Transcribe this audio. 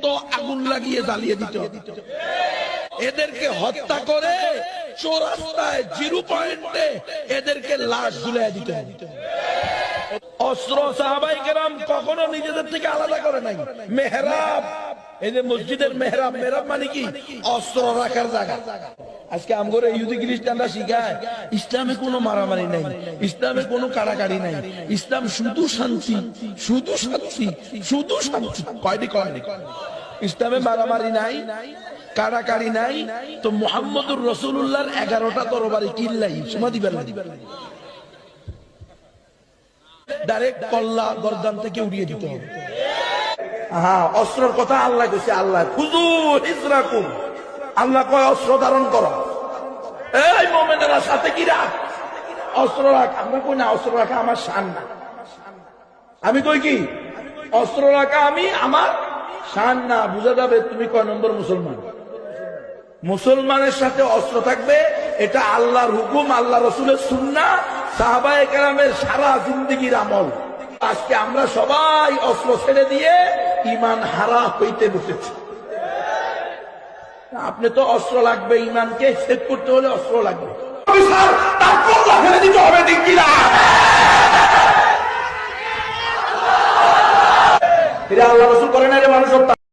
মতো আগুন লাগিয়ে জ্বালিয়ে দিতে হবে। এদেরকে হত্যা করে চৌরাস্তায় 0 পয়েন্টে এদেরকে লাশ ঝুলিয়ে দিতে হবে। অস্ত্র সাহাবায়ে কেরাম কখনো নিজেদের থেকে আলাদা করে নাই। মেহরাব, এই যে মসজিদের মেহরাব, মেহরাব মানে কি? অস্ত্র রাখার জায়গা। আজকে আমগরে ইহুদি খ্রিস্টানরা শিখায় ইসলামে কোনো মারামারি নাই, ইসলামে কোনো কাড়াকাড়ি নাই, ইসলাম শুধু শান্তি, শুধু শান্তি, শুধু শান্তি। কয়টি কয়? ইসলামে মারামারি নাই, কাড়াকাড়ি নাই। তো মুহাম্মদুর রাসূলুল্লাহর 11টা তরবারি কিল্লাই সমাধি বেলা ডাইরেক্ট কল্লা গর্দান থেকে উড়িয়ে দিতে হবে। হ্যাঁ, অস্ত্রের কথা আল্লাহ কইছে। আল্লাহ খুযু হিজরাকুম, আল্লাহ কয় অস্ত্র ধারণ করো। এই মুমিনেরা সাথে কি রাখ, অস্ত্র রাখ। আমরা কই না অস্ত্র রাখা আমার শান না। আমি কই কি অস্ত্র রাখা আমি আমার শান না। বুঝা যাবে তুমি কয় নম্বর মুসলমান। মুসলমানের সাথে অস্ত্র থাকবে, এটা আল্লাহর হুকুম, আল্লাহ রসুলের সুন্নাহ, সাহাবায়ে কেরামের সারা জিন্দেগির আমল। আজকে আমরা সবাই অস্ত্র ছেড়ে দিয়ে ঈমান হারা হইতে বসেছি। আপনি তো অস্ত্র লাগবে, ঈমানকে সেভ করতে হলে অস্ত্র লাগবে।